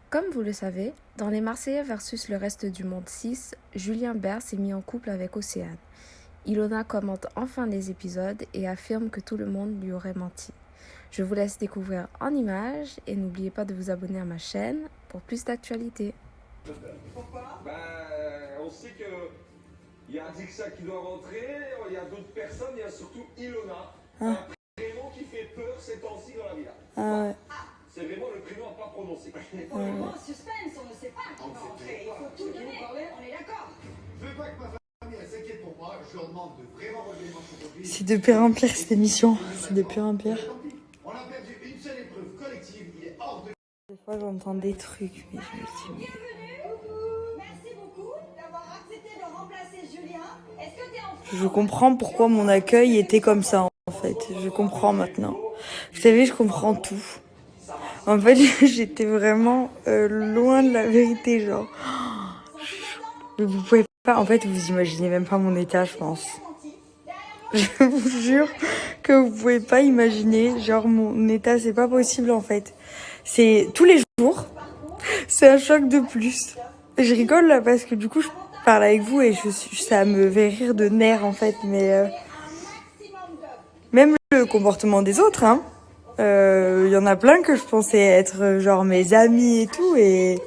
Comme vous le savez, dans Les Marseillais versus le reste du monde 6, Julien Bert s'est mis en couple avec Océane. Ilona commente enfin les épisodes et affirme que tout le monde lui aurait menti. Je vous laisse découvrir en images et n'oubliez pas de vous abonner à ma chaîne pour plus d'actualités. Pourquoi ? On sait qu'il y a Dixa qui doit rentrer, il y a d'autres personnes, il y a surtout Ilona, un prénom qui fait peur ces temps-ci dans la villa. C'est vraiment le prénom à pas prononcer. Pour le moment, suspense, on ne sait pas qui va rentrer. Il faut tout donner, on est d'accord. Je veux pas que ma famille s'inquiète pour moi, je leur demande de vraiment relever mon entreprise. C'est de pire en pire cette émission, c'est de pire en pire. On a perdu une seule épreuve collective, il est hors de... Des fois j'entends des trucs, mais je me dis... Bienvenue. Merci beaucoup d'avoir accepté de remplacer Julien. Est-ce que tu es en... Je comprends pourquoi mon accueil était comme ça en fait, je comprends maintenant. Vous savez, je comprends tout. En fait, j'étais vraiment loin de la vérité, genre. Vous pouvez pas, en fait, vous imaginez même pas mon état, je pense. Je vous jure que vous pouvez pas imaginer, genre, mon état, c'est pas possible, en fait. C'est tous les jours, c'est un choc de plus. Je rigole, là, parce que du coup, je parle avec vous et ça me fait rire de nerfs, en fait, mais... Même le comportement des autres, hein. Y en a plein que je pensais être genre mes amis et tout et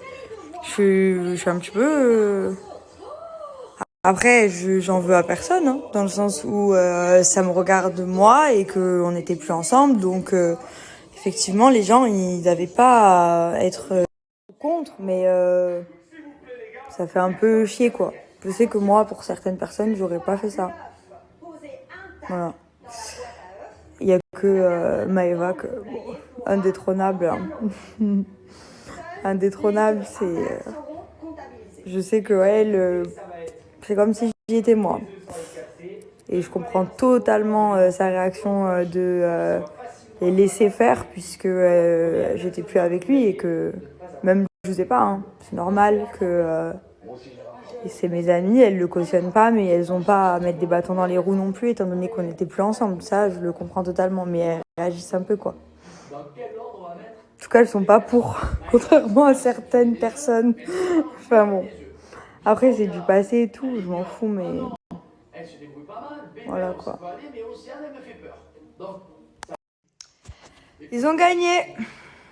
je suis un petit peu après j'en veux à personne hein, dans le sens où ça me regarde moi et que on n'était plus ensemble donc effectivement les gens ils avaient pas à être contre mais ça fait un peu chier quoi. Je sais que moi pour certaines personnes j'aurais pas fait ça. Voilà. Il y a que Maëva, que bon, indétrônable. Hein. Indétrônable, c'est. Je sais que elle, c'est comme si j'y étais moi. Et je comprends totalement sa réaction de les laisser faire, puisque j'étais plus avec lui et que même je sais pas, hein, c'est normal que. C'est mes amies, elles le cautionnent pas, mais elles ont pas à mettre des bâtons dans les roues non plus, étant donné qu'on n'était plus ensemble. Ça, je le comprends totalement, mais elles réagissent un peu, quoi. En tout cas, elles sont pas pour, contrairement à certaines personnes. Enfin bon. Après, c'est du passé et tout, je m'en fous, mais... Voilà, quoi. Ils ont gagné.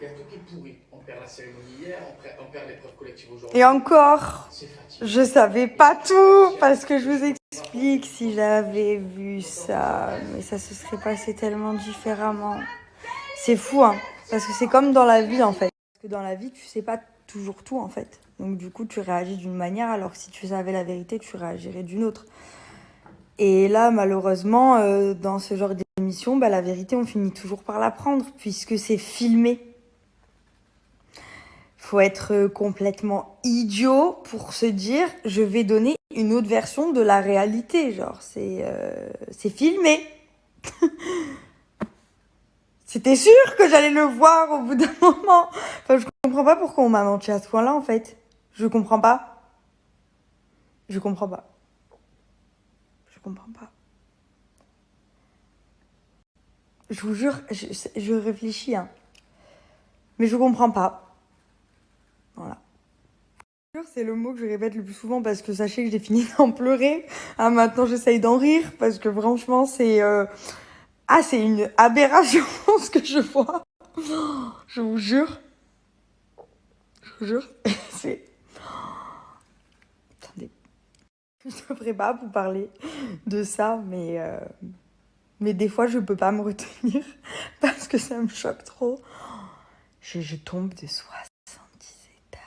Il y a tout qui est pourri. On perd la cérémonie hier, on perd l'épreuve collective aujourd'hui. Et encore, je savais pas tout, parce que je vous explique si j'avais vu ça, mais ça se serait passé tellement différemment. C'est fou, hein, parce que c'est comme dans la vie, en fait. Parce que dans la vie, tu sais pas toujours tout, en fait. Donc du coup, tu réagis d'une manière, alors que si tu savais la vérité, tu réagirais d'une autre. Et là, malheureusement, dans ce genre d'émission, bah, la vérité, on finit toujours par l'apprendre, puisque c'est filmé. Faut être complètement idiot pour se dire je vais donner une autre version de la réalité, genre c'est filmé. C'était sûr que j'allais le voir au bout d'un moment. Enfin, je comprends pas pourquoi on m'a menti à ce point-là en fait. Je comprends pas. Je comprends pas. Je comprends pas. Je vous jure, je réfléchis hein. Mais je comprends pas. Voilà. C'est le mot que je répète le plus souvent parce que sachez que j'ai fini d'en pleurer. Ah, maintenant, j'essaye d'en rire parce que franchement, c'est une aberration ce que je vois. Je vous jure. Je vous jure. C'est... Attendez. Je ne devrais pas vous parler de ça, mais des fois, je peux pas me retenir parce que ça me choque trop. Je tombe de 70 étages.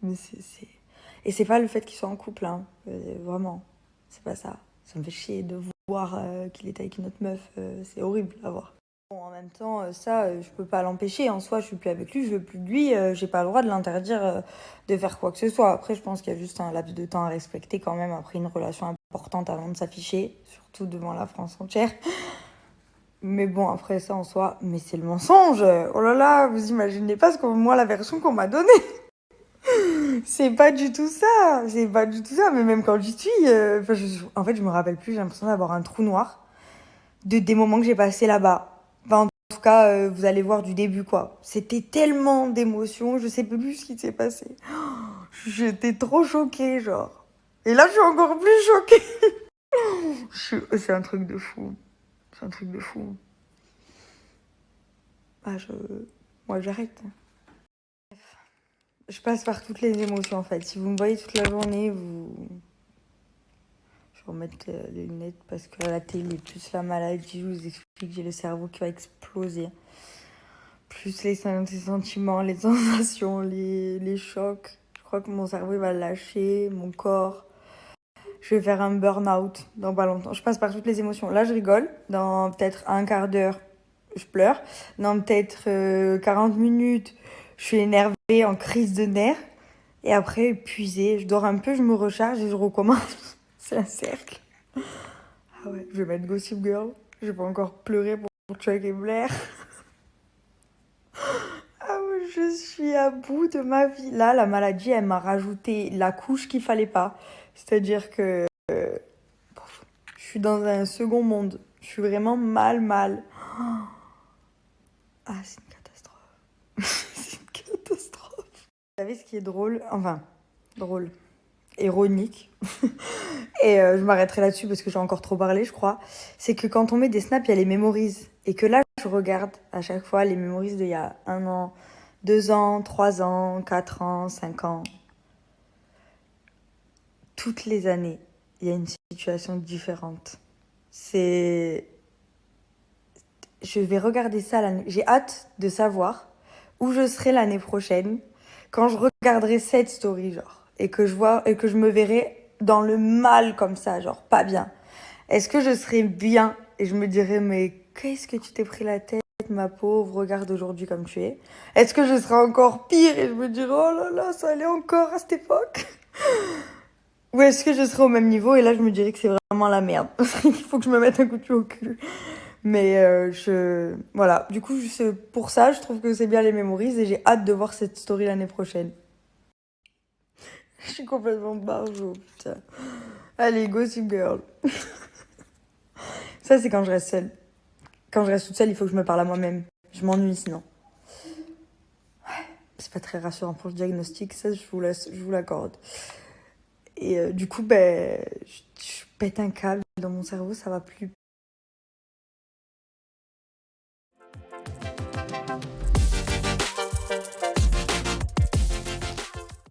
Mais Et c'est pas le fait qu'il soit en couple, hein. Vraiment. C'est pas ça. Ça me fait chier de voir qu'il est avec une autre meuf. C'est horrible à voir. Bon, en même temps, ça, je peux pas l'empêcher. En soi, je suis plus avec lui, je veux plus de lui. J'ai pas le droit de l'interdire de faire quoi que ce soit. Après, je pense qu'il y a juste un laps de temps à respecter quand même après une relation importante avant de s'afficher. Surtout devant la France entière. Mais bon, après ça en soi, mais c'est le mensonge. Oh là là, vous imaginez pas moi la version qu'on m'a donnée. C'est pas du tout ça. C'est pas du tout ça. Mais même quand j'y suis, en fait, je me rappelle plus. J'ai l'impression d'avoir un trou noir des moments que j'ai passés là-bas. Enfin, en tout cas, vous allez voir du début, quoi. C'était tellement d'émotions. Je sais plus ce qui s'est passé. J'étais trop choquée, genre. Et là, je suis encore plus choquée. C'est un truc de fou. C'est un truc de fou. Ah, moi, j'arrête. Je passe par toutes les émotions, en fait. Si vous me voyez toute la journée, je vais remettre les lunettes parce que la télé, plus la maladie, je vous explique que j'ai le cerveau qui va exploser. Plus les sentiments, les sensations, les chocs. Je crois que mon cerveau il va lâcher, mon corps. Je vais faire un burn-out dans pas longtemps. Je passe par toutes les émotions. Là, je rigole. Dans peut-être un quart d'heure, je pleure. Dans peut-être 40 minutes, je suis énervée, en crise de nerfs. Et après, épuisée, je dors un peu, je me recharge et je recommence. C'est un cercle. Ah ouais, je vais mettre Gossip Girl. Je vais pas encore pleurer pour Chuck et Blair. Ah ouais, je suis à bout de ma vie. Là, la maladie, elle m'a rajouté la couche qu'il fallait pas. C'est-à-dire que je suis dans un second monde. Je suis vraiment mal. Ah, c'est une catastrophe. C'est une catastrophe. Vous savez ce qui est drôle? Enfin, drôle. Ironique. Et je m'arrêterai là-dessus parce que j'ai encore trop parlé, je crois. C'est que quand on met des snaps, il y a les memories. Et que là, je regarde à chaque fois les memories d'il y a 1 an, 2 ans, 3 ans, 4 ans, 5 ans. Toutes les années, il y a une situation différente. Je vais regarder ça l'année. J'ai hâte de savoir où je serai l'année prochaine quand je regarderai cette story, genre. Et que je me verrai dans le mal comme ça, genre pas bien. Est-ce que je serai bien et je me dirai, mais qu'est-ce que tu t'es pris la tête, ma pauvre, regarde aujourd'hui comme tu es. Est-ce que je serai encore pire et je me dirai, oh là là, ça allait encore à cette époque? Ou est-ce que je serai au même niveau et là je me dirais que c'est vraiment la merde. Il faut que je me mette un coup de pied au cul. Mais voilà, du coup pour ça je trouve que c'est bien les memories et j'ai hâte de voir cette story l'année prochaine. Je suis complètement barjo, putain. Allez, Gossip Girl. Ça c'est quand je reste seule. Quand je reste toute seule, il faut que je me parle à moi-même. Je m'ennuie sinon. Ouais, c'est pas très rassurant pour le diagnostic, ça je vous l'accorde. Et du coup, je pète un câble dans mon cerveau, ça va plus.